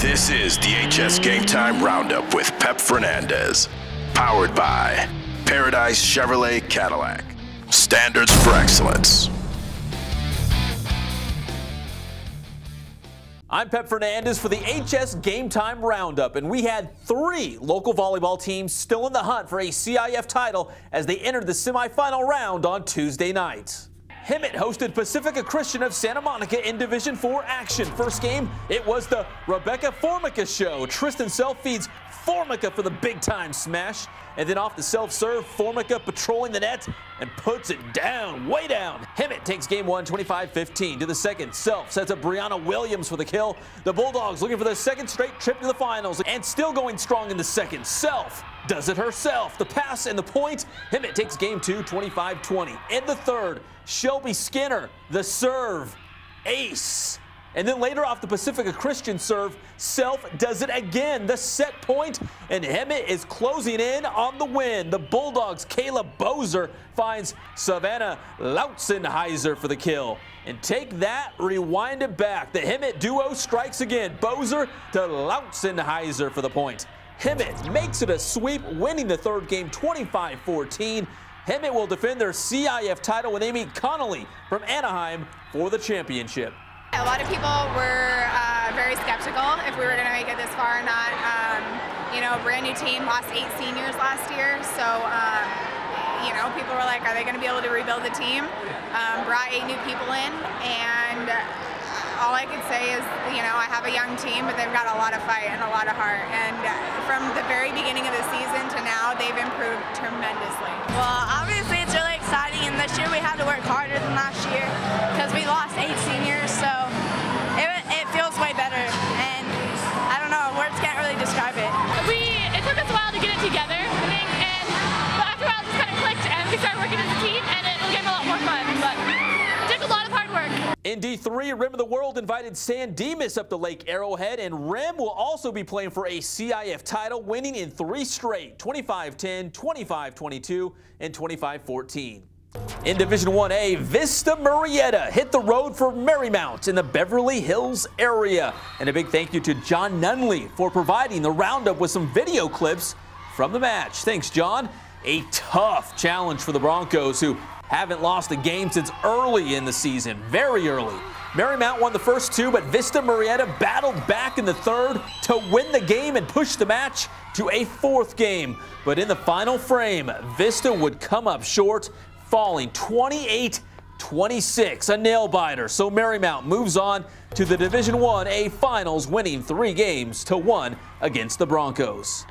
This is the HS Game Time Roundup with Pep Fernandez. Powered by Paradise Chevrolet Cadillac. Standards for excellence. I'm Pep Fernandez for the HS Game Time Roundup, and we had 3 local volleyball teams still in the hunt for a CIF title as they entered the semifinal round on Tuesday night. Hemet hosted Pacifica Christian of Santa Monica in Division 4 action. First game, it was the Rebecca Formica show. Tristan Self feeds Formica for the big-time smash. And then off the self-serve, Formica patrolling the net and puts it down, way down. Hemet takes game 1, 25-15. To the second, Self sets up Brianna Williams for the kill. The Bulldogs looking for their second straight trip to the finals and still going strong in the second. Self does it herself. The pass and the point. Hemet takes game 2, 25-20. In the third, Shelby Skinner, the serve, ace. And then later off the Pacifica Christian serve, Self does it again, the set point, and Hemet is closing in on the win. The Bulldogs' Kayla Bozer finds Savannah Lautzenheiser for the kill. And take that, rewind it back. The Hemet duo strikes again. Bozer to Lautzenheiser for the point. Hemet makes it a sweep, winning the third game 25-14. Hemet will defend their CIF title when they meet Connolly from Anaheim for the championship. A lot of people were very skeptical if we were going to make it this far or not. Brand new team, lost 8 seniors last year, so people were like, are they going to be able to rebuild the team? Brought 8 new people in, and all I could say is, I have a young team, but they've got a lot of fight and a lot of heart. And from the very beginning of the season to now, they've improved tremendously. Well, obviously it's really exciting, and this year we had to work harder than last year because we lost 8 seniors, so it feels way better. And I don't know, words can't really describe it. It took us a while to get it together, I think, but after a while it just kind of clicked, and we started working as a team, and it became a lot more fun. But it took a lot of hard work. In D3, Rim of the World invited San Dimas up to Lake Arrowhead, and Rim will also be playing for a CIF title, winning in 3 straight, 25-10, 25-22, and 25-14. In Division 1A, Vista Murrieta hit the road for Marymount in the Beverly Hills area. And a big thank you to John Nunley for providing the roundup with some video clips from the match. Thanks, John. A tough challenge for the Broncos, who haven't lost a game since early in the season, very early. Marymount won the first 2, but Vista Murrieta battled back in the third to win the game and push the match to a 4th game. But in the final frame, Vista would come up short, falling 28-26, a nail-biter. So Marymount moves on to the Division 1A Finals, winning 3 games to 1 against the Broncos.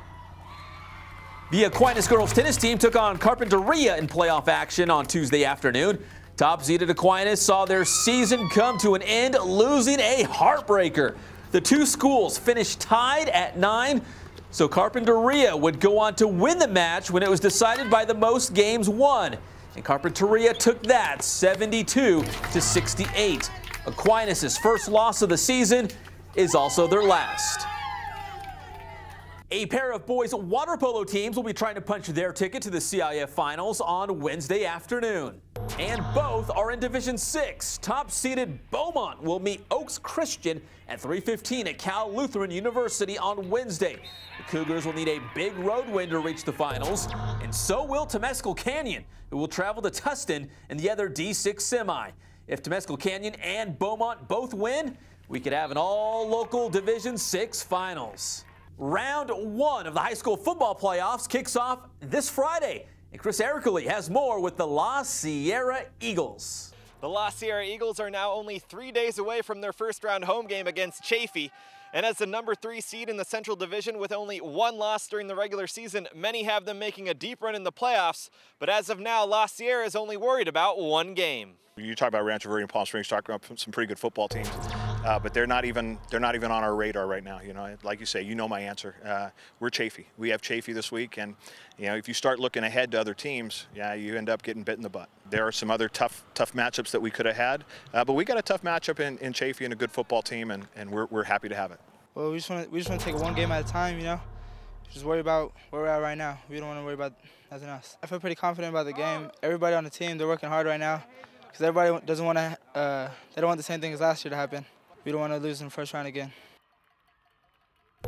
The Aquinas girls tennis team took on Carpinteria in playoff action on Tuesday afternoon. Top-seeded Aquinas saw their season come to an end, losing a heartbreaker. The 2 schools finished tied at 9, so Carpinteria would go on to win the match when it was decided by the most games won. And Carpinteria took that 72-68. Aquinas' first loss of the season is also their last. A pair of boys water polo teams will be trying to punch their ticket to the CIF Finals on Wednesday afternoon. And both are in Division 6. Top-seeded Beaumont will meet Oaks Christian at 3:15 at Cal Lutheran University on Wednesday. The Cougars will need a big road win to reach the finals, and so will Temescal Canyon, who will travel to Tustin in the other D6 semi. If Temescal Canyon and Beaumont both win, we could have an all-local Division 6 finals. Round 1 of the high school football playoffs kicks off this Friday. And Chris Ericoli has more with the La Sierra Eagles. The La Sierra Eagles are now only 3 days away from their first-round home game against Chaffee. And as the number 3 seed in the Central Division with only 1 loss during the regular season, many have them making a deep run in the playoffs. But as of now, La Sierra is only worried about 1 game. You talk about Rancho Verde and Palm Springs, talking about some pretty good football teams, but they're not even on our radar right now. Like you say, my answer. We're Chaffee. We have Chaffee this week, and if you start looking ahead to other teams, you end up getting bit in the butt. There are some other tough matchups that we could have had, but we got a tough matchup in Chaffee and a good football team, and we're happy to have it. Well, we just want to take it 1 game at a time. Just worry about where we're at right now. We don't want to worry about nothing else. I feel pretty confident about the game. Everybody on the team, they're working hard right now. Because everybody doesn't want to, they don't want the same thing as last year to happen. We don't want to lose in the first round again.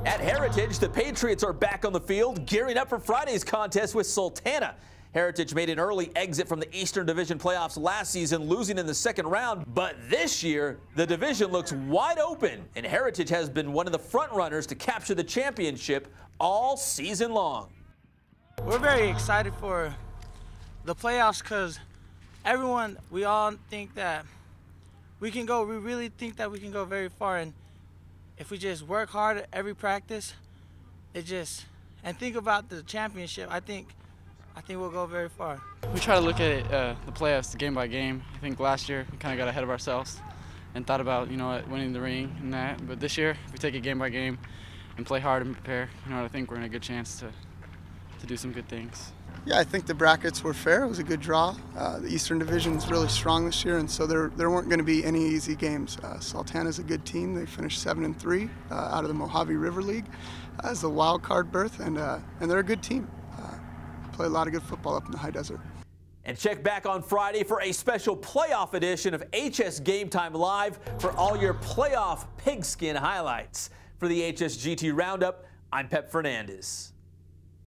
At Heritage, the Patriots are back on the field, gearing up for Friday's contest with Sultana. Heritage made an early exit from the Eastern Division playoffs last season, losing in the second round. But this year, the division looks wide open, and Heritage has been one of the front runners to capture the championship all season long. We're very excited for the playoffs because we all think that we really think that we can go very far. And if we just work hard at every practice, and think about the championship, I think we'll go very far. We try to look at it, the playoffs game by game. I think last year we kind of got ahead of ourselves and thought about, winning the ring and that. But this year, if we take it game by game and play hard and prepare, I think we're in a good chance to do some good things. Yeah, I think the brackets were fair. It was a good draw. The Eastern Division is really strong this year, and so there weren't going to be any easy games. Sultana's a good team. They finished 7-3 out of the Mojave River League as the wild card berth, and they're a good team. Play a lot of good football up in the high desert. And check back on Friday for a special playoff edition of HS Game Time Live for all your playoff pigskin highlights. For the HSGT Roundup, I'm Pep Fernandez.